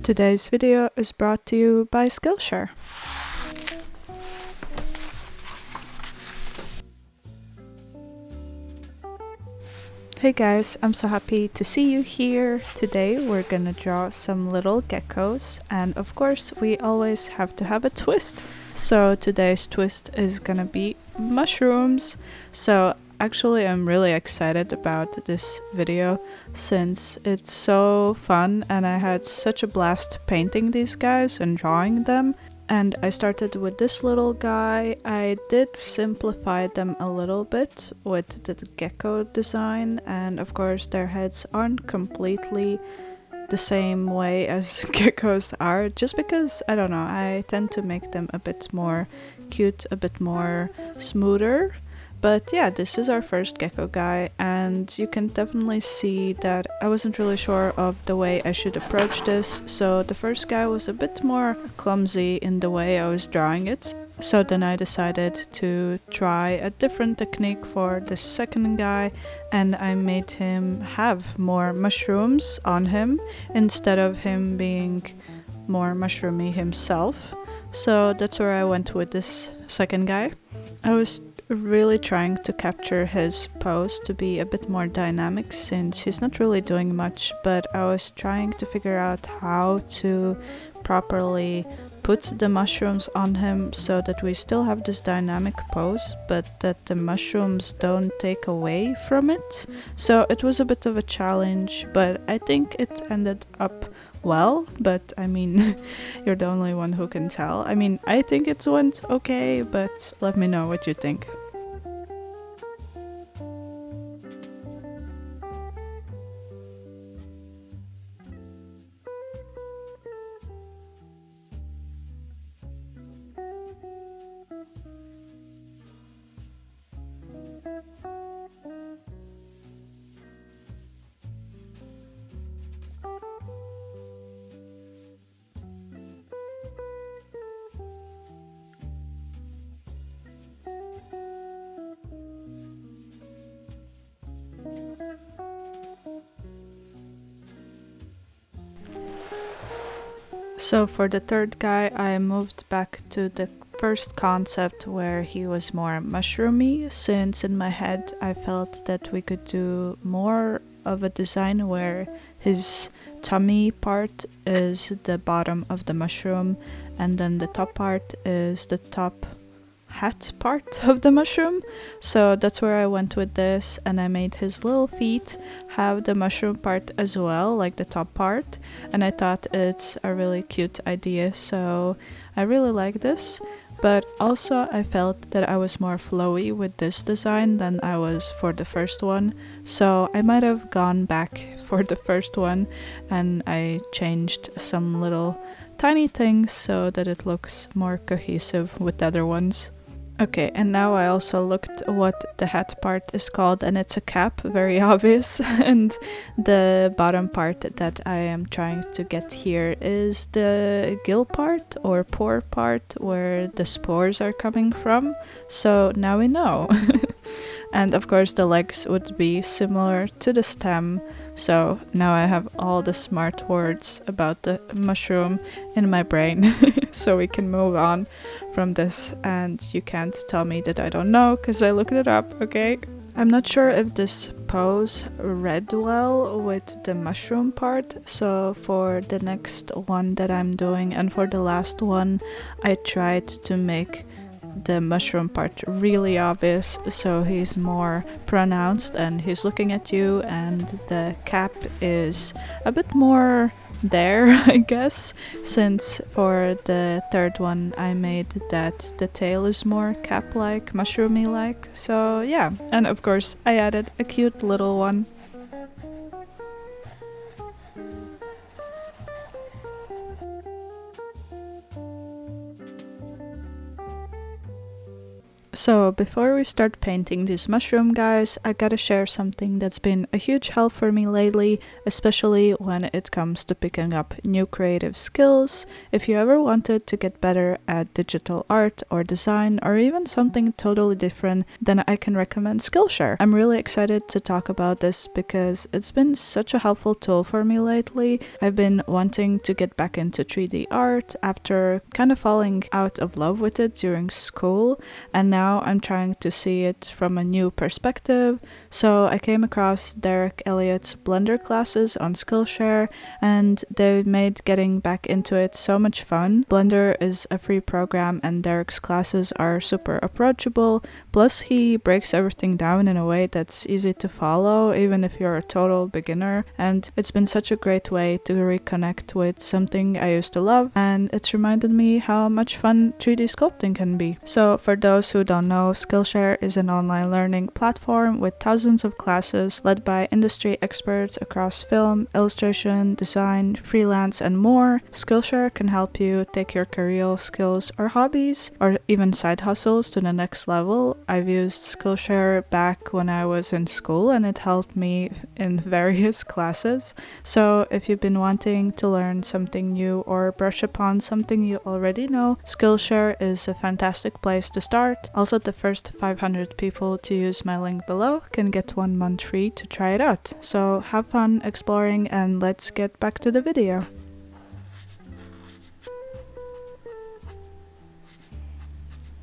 Today's video is brought to you by Skillshare. Hey guys, I'm so happy to see you here. Today we're gonna draw some little geckos, and of course we always have to have a twist. So today's twist is gonna be mushrooms. So actually I'm really excited about this video since it's so fun and I had such a blast painting these guys and drawing them. And I started with this little guy. I did simplify them a little bit with the gecko design, and of course their heads aren't completely the same way as geckos are, just because, I don't know, I tend to make them a bit more cute, a bit more smoother. But yeah, this is our first gecko guy, and you can definitely see that I wasn't really sure of the way I should approach this. So the first guy was a bit more clumsy in the way I was drawing it. So then I decided to try a different technique for the second guy, and I made him have more mushrooms on him instead of him being more mushroomy himself. So that's where I went with this second guy. I was really trying to capture his pose to be a bit more dynamic since he's not really doing much, but I was trying to figure out how to properly put the mushrooms on him so that we still have this dynamic pose, but that the mushrooms don't take away from it. So it was a bit of a challenge, but I think it ended up well, but I mean, you're the only one who can tell. I mean, I think it went okay, but let me know what you think. So for the third guy, I moved back to the first concept where he was more mushroomy, since in my head I felt that we could do more of a design where his tummy part is the bottom of the mushroom and then the top part is the top hat part of the mushroom. So that's where I went with this, and I made his little feet have the mushroom part as well, like the top part, and I thought it's a really cute idea, so I really like this. But also I felt that I was more flowy with this design than I was for the first one, so I might have gone back for the first one and I changed some little tiny things so that it looks more cohesive with the other ones. Okay, and now I also looked what the hat part is called, and it's a cap, very obvious, and the bottom part that I am trying to get here is the gill part or pore part where the spores are coming from, so now we know. And of course the legs would be similar to the stem, so now I have all the smart words about the mushroom in my brain, so we can move on from this, and you can't tell me that I don't know because I looked it up, okay? I'm not sure if this pose read well with the mushroom part, so for the next one that I'm doing and for the last one I tried to make the mushroom part really obvious, so he's more pronounced and he's looking at you, and the cap is a bit more there, I guess, since for the third one I made that the tail is more cap-like, mushroomy-like, so yeah. And of course I added a cute little one. So before we start painting these mushroom guys, I gotta share something that's been a huge help for me lately, especially when it comes to picking up new creative skills. If you ever wanted to get better at digital art or design or even something totally different, then I can recommend Skillshare. I'm really excited to talk about this because it's been such a helpful tool for me lately. I've been wanting to get back into 3D art after kind of falling out of love with it during school, and now I'm trying to see it from a new perspective. So I came across Derek Elliott's Blender classes on Skillshare, and they made getting back into it so much fun. Blender is a free program and Derek's classes are super approachable, plus he breaks everything down in a way that's easy to follow even if you're a total beginner, and it's been such a great way to reconnect with something I used to love, and it's reminded me how much fun 3D sculpting can be. So for those who don't know, Skillshare is an online learning platform with thousands of classes led by industry experts across film, illustration, design, freelance, and more. Skillshare can help you take your career skills or hobbies or even side hustles to the next level. I've used Skillshare back when I was in school and it helped me in various classes. So if you've been wanting to learn something new or brush upon something you already know, Skillshare is a fantastic place to start. Also, the first 500 people to use my link below can get 1 month free to try it out. So have fun exploring and let's get back to the video.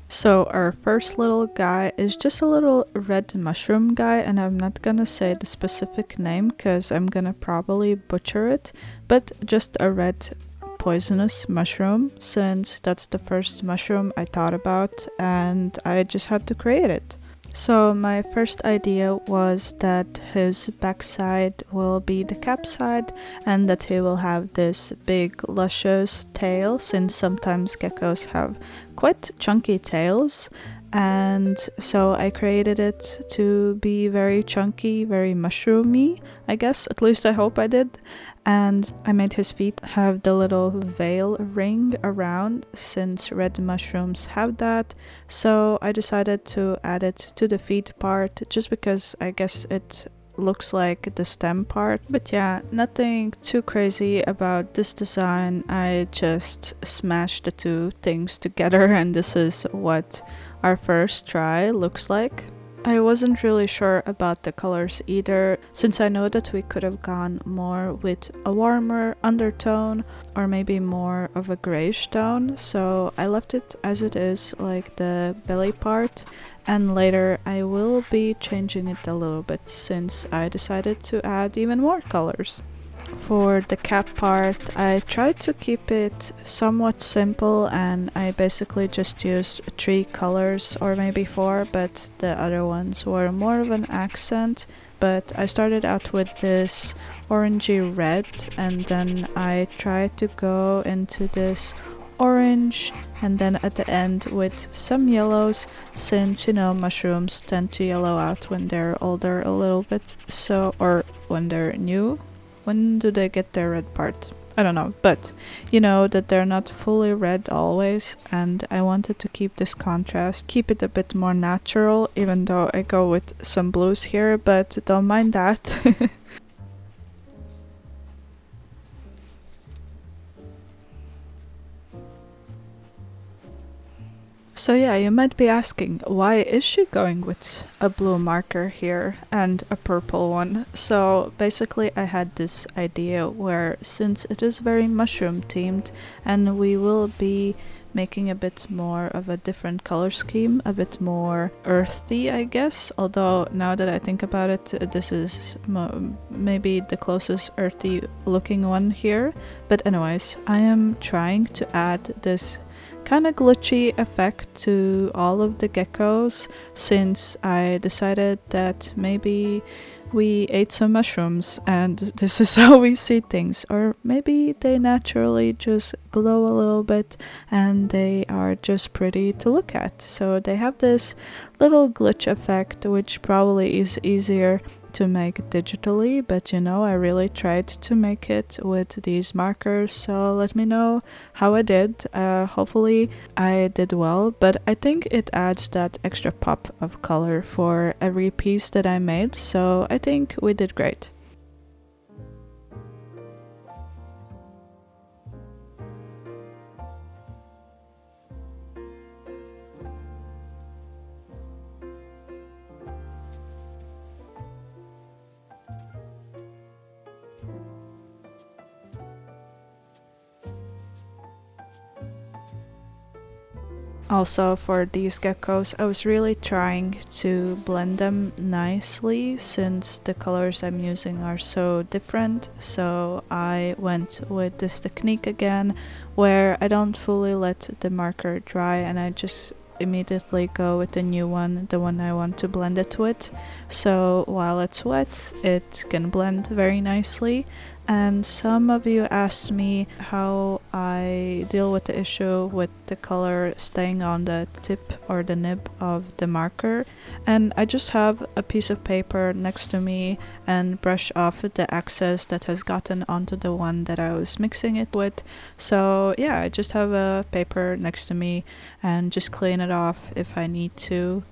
So our first little guy is just a little red mushroom guy, and I'm not gonna say the specific name because I'm gonna probably butcher it, but just a red poisonous mushroom, since that's the first mushroom I thought about and I just had to create it. So my first idea was that his backside will be the cap side and that he will have this big luscious tail, since sometimes geckos have quite chunky tails, and so I created it to be very chunky, very mushroomy, I guess, at least I hope I did. And I made his feet have the little veil ring around, since red mushrooms have that. So I decided to add it to the feet part just because I guess it looks like the stem part. But yeah, nothing too crazy about this design. I just smashed the two things together and this is what our first try looks like. I wasn't really sure about the colors either, since I know that we could have gone more with a warmer undertone or maybe more of a grayish tone, so I left it as it is, like the belly part, and later I will be changing it a little bit since I decided to add even more colors. For the cap part, I tried to keep it somewhat simple and I basically just used 3 colors or maybe 4, but the other ones were more of an accent. But I started out with this orangey red and then I tried to go into this orange and then at the end with some yellows, since you know mushrooms tend to yellow out when they're older a little bit, so, or when they're new. When do they get their red part? I don't know, but you know that they're not fully red always, and I wanted to keep this contrast, keep it a bit more natural, even though I go with some blues here, but don't mind that. So yeah, you might be asking, why is she going with a blue marker here and a purple one? So basically I had this idea where, since it is very mushroom themed and we will be making a bit more of a different color scheme, a bit more earthy I guess, although now that I think about it, this is maybe the closest earthy looking one here. But anyways, I am trying to add this kind of glitchy effect to all of the geckos, since I decided that maybe we ate some mushrooms and this is how we see things, or maybe they naturally just glow a little bit and they are just pretty to look at. So they have this little glitch effect, which probably is easier to make digitally, but you know, I really tried to make it with these markers, so let me know how I did. Hopefully I did well, but I think it adds that extra pop of color for every piece that I made, so I think we did great. Also, for these geckos, I was really trying to blend them nicely since the colors I'm using are so different. So I went with this technique again where I don't fully let the marker dry and I just immediately go with the new one, the one I want to blend it with. So while it's wet, it can blend very nicely. And some of you asked me how I deal with the issue with the color staying on the tip or the nib of the marker. And I just have a piece of paper next to me and brush off the excess that has gotten onto the one that I was mixing it with. So yeah, I just have a paper next to me and just clean it off if I need to.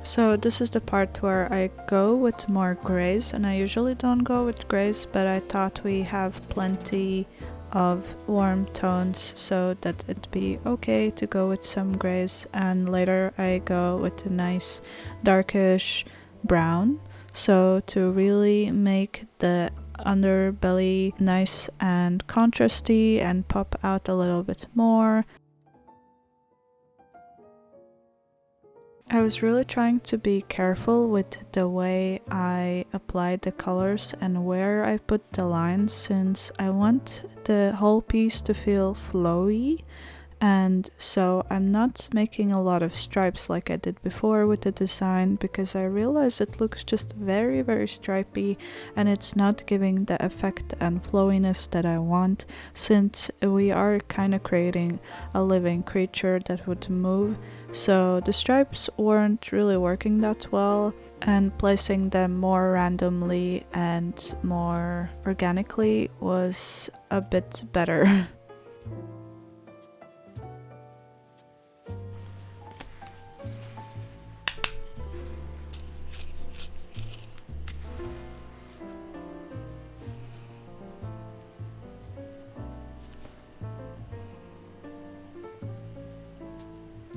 So this is the part where I go with more grays, and I usually don't go with grays, but I thought we have plenty of warm tones so that it'd be okay to go with some grays, and later I go with a nice darkish brown, so to really make the underbelly nice and contrasty and pop out a little bit more. I was really trying to be careful with the way I applied the colors and where I put the lines, since I want the whole piece to feel flowy, and so I'm not making a lot of stripes like I did before with the design, because I realize it looks just very stripy and it's not giving the effect and flowiness that I want, since we are kind of creating a living creature that would move. So the stripes weren't really working that well, and placing them more randomly and more organically was a bit better.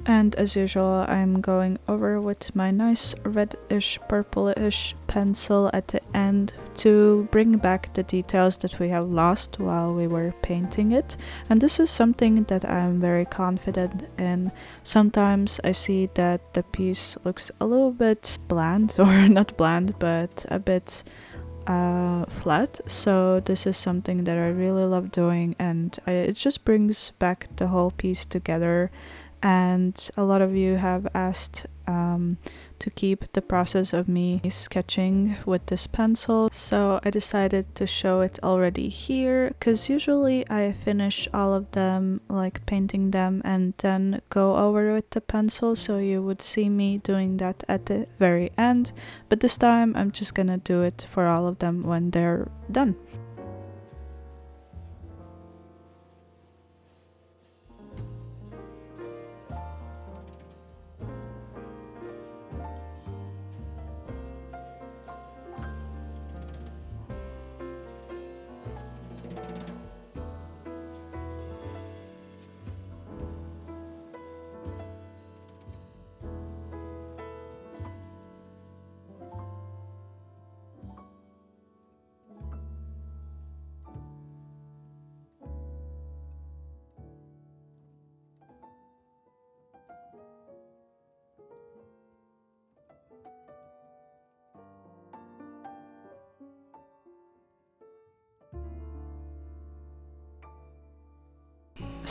And as usual, I'm going over with my nice reddish purplish pencil at the end to bring back the details that we have lost while we were painting it. And this is something that I'm very confident in. Sometimes I see that the piece looks a little bit bland, or not bland, but a bit flat, so this is something that I really love doing, and it just brings back the whole piece together. And a lot of you have asked to keep the process of me sketching with this pencil, so I decided to show it already here, because usually I finish all of them, like painting them, and then go over with the pencil, so you would see me doing that at the very end, but this time I'm just gonna do it for all of them when they're done.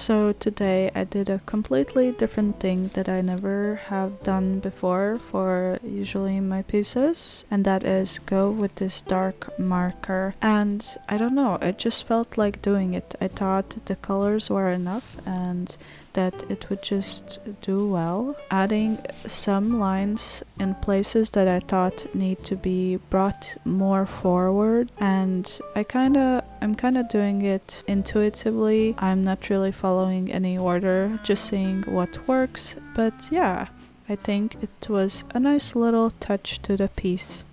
So today I did a completely different thing that I never have done before for usually my pieces, and that is go with this dark marker. And I don't know, it just felt like doing it. I thought the colors were enough and that it would just do well. Adding some lines in places that I thought need to be brought more forward, and I'm kind of doing it intuitively. I'm not really following any order, just seeing what works. But yeah, I think it was a nice little touch to the piece.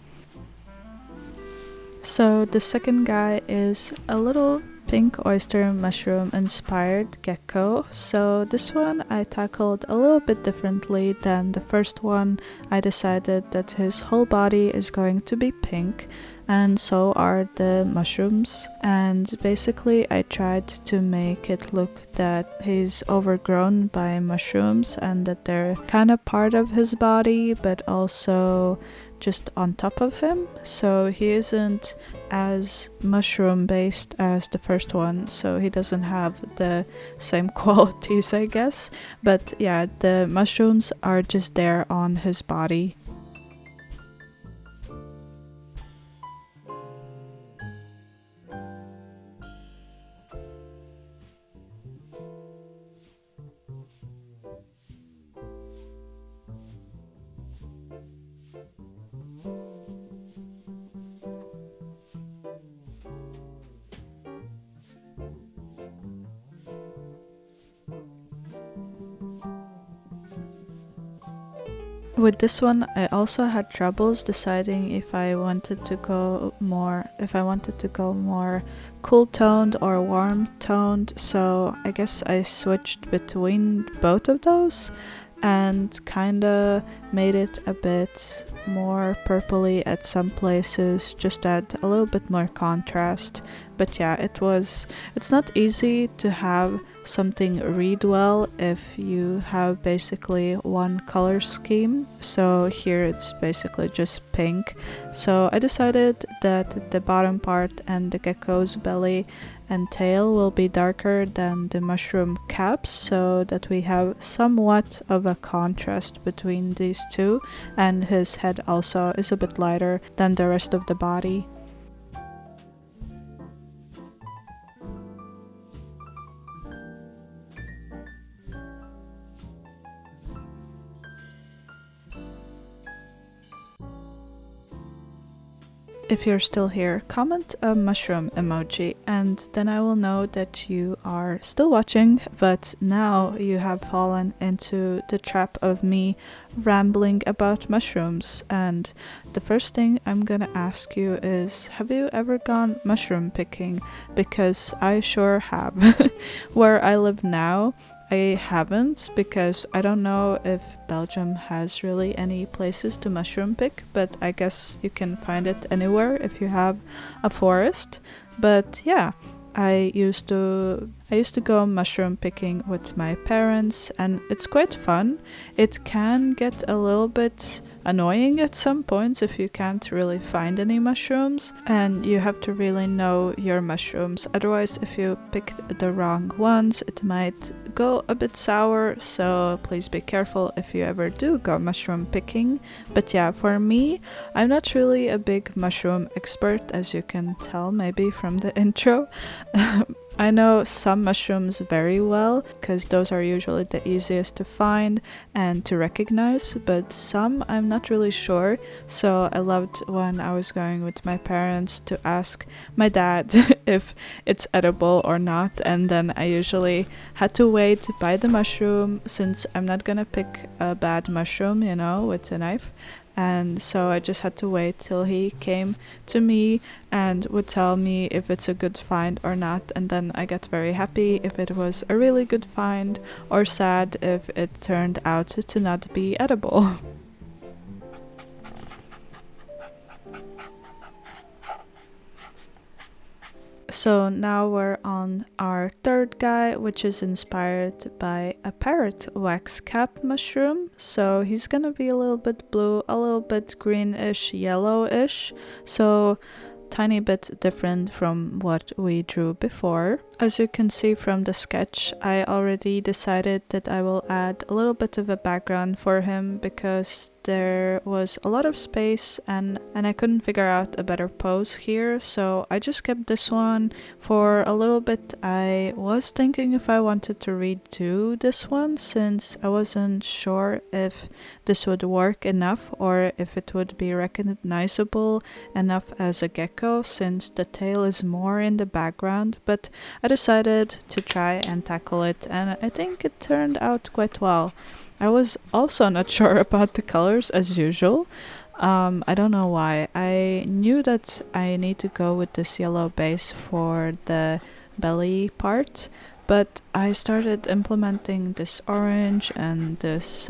So the second guy is a little pink oyster mushroom inspired gecko. So this one I tackled a little bit differently than the first one. I decided that his whole body is going to be pink, and so are the mushrooms. And basically I tried to make it look that he's overgrown by mushrooms and that they're kind of part of his body but also just on top of him, so he isn't as mushroom based as the first one, so he doesn't have the same qualities, I guess. But yeah, the mushrooms are just there on his body. With this one, I also had troubles deciding if I wanted to go more cool toned or warm toned, so I guess I switched between both of those and kinda made it a bit more purpley at some places, just add a little bit more contrast. But yeah, it's not easy to have something read well if you have basically one color scheme. So here it's basically just pink. So I decided that the bottom part and the gecko's belly and tail will be darker than the mushroom caps, so that we have somewhat of a contrast between these two, and his head also is a bit lighter than the rest of the body. If you're still here, comment a mushroom emoji and then I will know that you are still watching, but now you have fallen into the trap of me rambling about mushrooms. And the first thing I'm gonna ask you is, have you ever gone mushroom picking? Because I sure have. Where I live now, I haven't, because I don't know if Belgium has really any places to mushroom pick, but I guess you can find it anywhere if you have a forest. But yeah, I used to go mushroom picking with my parents, and it's quite fun. It can get a little bit annoying at some points if you can't really find any mushrooms, and you have to really know your mushrooms. Otherwise, if you pick the wrong ones, it might go a bit sour, so please be careful if you ever do go mushroom picking. But yeah, for me, I'm not really a big mushroom expert, as you can tell maybe from the intro. I know some mushrooms very well, because those are usually the easiest to find and to recognize, but some I'm not really sure. So I loved when I was going with my parents to ask my dad if it's edible or not, and then I usually had to wait by the mushroom, since I'm not gonna pick a bad mushroom, with a knife. And so I just had to wait till he came to me and would tell me if it's a good find or not, and then I get very happy if it was a really good find, or sad if it turned out to not be edible. So now we're on our third guy, which is inspired by a parrot wax cap mushroom. So he's gonna be a little bit blue, a little bit greenish, yellowish. So tiny bit different from what we drew before. As you can see from the sketch, I already decided that I will add a little bit of a background for him because there was a lot of space and I couldn't figure out a better pose here, so I just kept this one for a little bit. I was thinking if I wanted to redo this one since I wasn't sure if this would work enough or if it would be recognizable enough as a gecko since the tail is more in the background, but I decided to try and tackle it and I think it turned out quite well. I was also not sure about the colors as usual. I don't know why. I knew that I need to go with this yellow base for the belly part, but I started implementing this orange and this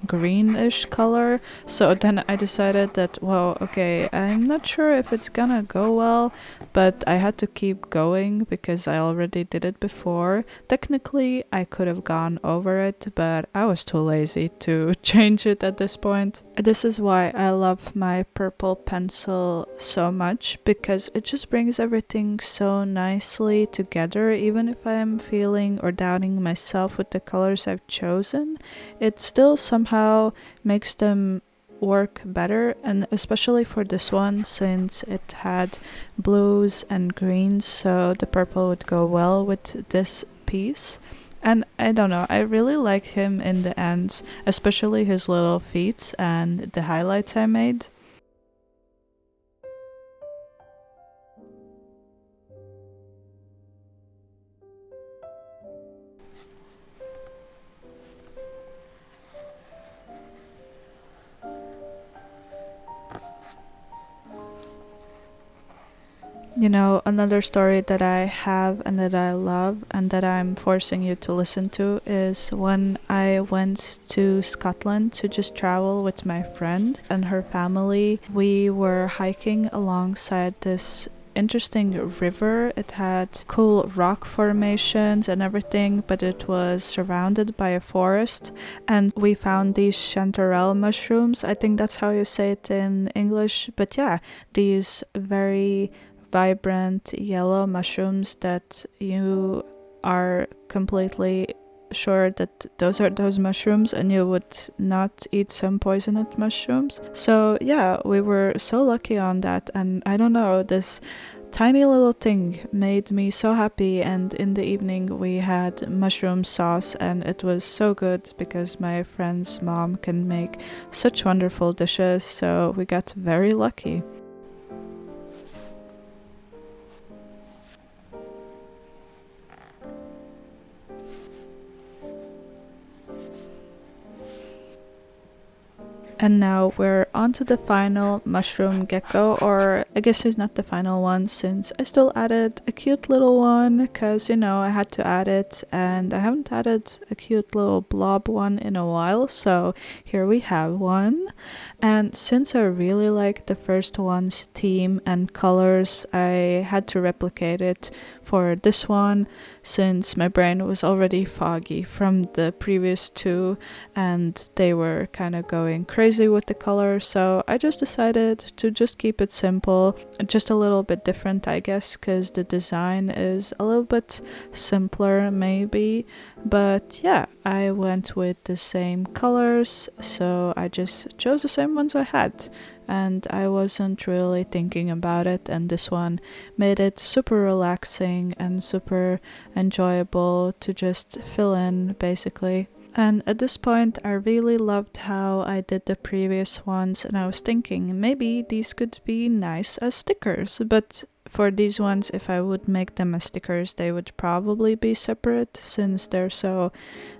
greenish color, so then I decided that, well, okay, I'm not sure if it's gonna go well, but I had to keep going because I already did it before. Technically, I could have gone over it, but I was too lazy to change it at this point. This is why I love my purple pencil so much, because it just brings everything so nicely together. Even if I'm feeling or doubting myself with the colors I've chosen, it still somehow makes them work better, and especially for this one since it had blues and greens, so the purple would go well with this piece. And I don't know, I really like him in the ends, especially his little feet and the highlights I made. You know, another story that I have and that I love and that I'm forcing you to listen to is when I went to Scotland to just travel with my friend and her family. We were hiking alongside this interesting river. It had cool rock formations and everything, but it was surrounded by a forest, and we found these chanterelle mushrooms. I think that's how you say it in English, but yeah, these very vibrant yellow mushrooms that you are completely sure that those are those mushrooms and you would not eat some poisonous mushrooms. So yeah, we were so lucky on that, and I don't know, this tiny little thing made me so happy, and in the evening we had mushroom sauce and it was so good because my friend's mom can make such wonderful dishes, so we got very lucky. And now we're on to the final mushroom gecko, or I guess he's not the final one since I still added a cute little one because, you know, I had to add it and I haven't added a cute little blob one in a while, so here we have one. And since I really like the first one's theme and colors, I had to replicate it for this one since my brain was already foggy from the previous two and they were kind of going crazy with the color, so I just decided to just keep it simple, just a little bit different, I guess, because the design is a little bit simpler maybe, but yeah, I went with the same colors, so I just chose the same ones I had and I wasn't really thinking about it, and this one made it super relaxing and super enjoyable to just fill in basically. And at this point I really loved how I did the previous ones, and I was thinking maybe these could be nice as stickers, but for these ones, if I would make them as stickers, they would probably be separate since they're so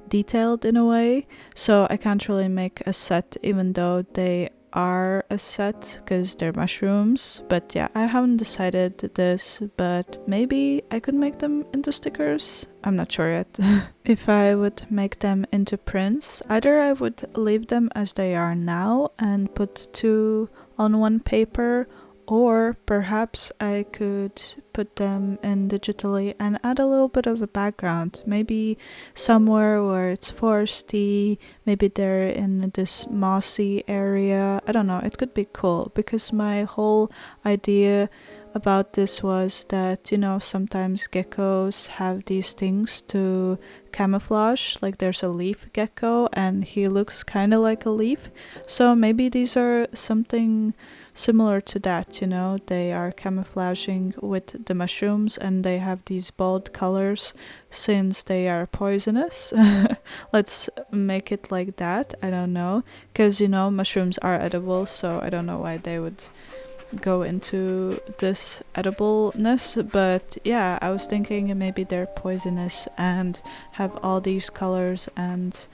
detailed in a way, so I can't really make a set even though they are a set because they're mushrooms. But yeah, I haven't decided this, but maybe I could make them into stickers. I'm not sure yet. If I would make them into prints, either I would leave them as they are now and put two on one paper, or perhaps I could put them in digitally and add a little bit of a background, maybe somewhere where it's foresty, maybe they're in this mossy area. I don't know, it could be cool because my whole idea about this was that, you know, sometimes geckos have these things to camouflage, like there's a leaf gecko and he looks kind of like a leaf. So maybe these are something similar to that, you know, they are camouflaging with the mushrooms and they have these bold colors since they are poisonous. Let's make it like that. I don't know, because, you know, mushrooms are edible, so I don't know why they would go into this edibleness. But yeah, I was thinking maybe they're poisonous and have all these colors, and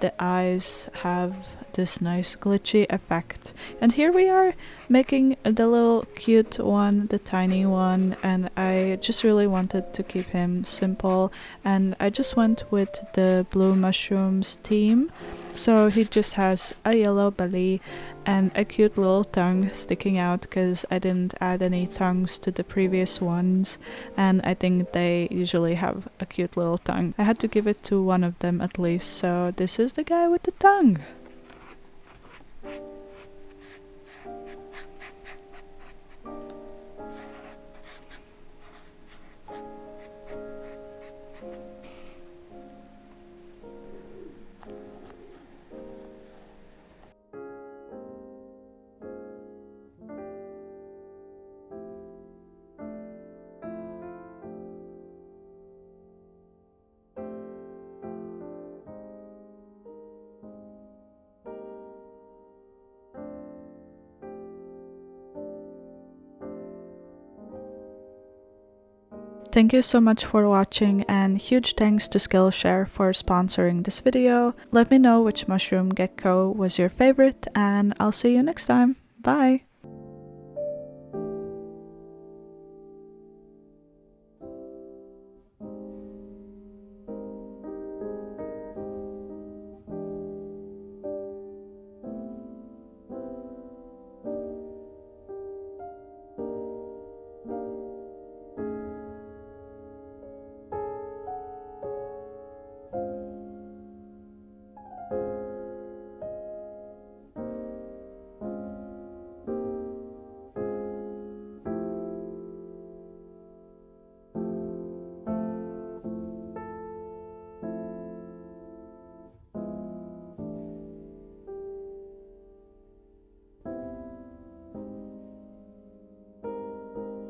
the eyes have this nice glitchy effect. And here we are making the little cute one, the tiny one, and I just really wanted to keep him simple, and I just went with the blue mushrooms theme. So he just has a yellow belly and a cute little tongue sticking out, because I didn't add any tongues to the previous ones, and I think they usually have a cute little tongue. I had to give it to one of them at least, so this is the guy with the tongue. Thank you so much for watching, and huge thanks to Skillshare for sponsoring this video. Let me know which mushroom gecko was your favorite, and I'll see you next time. Bye!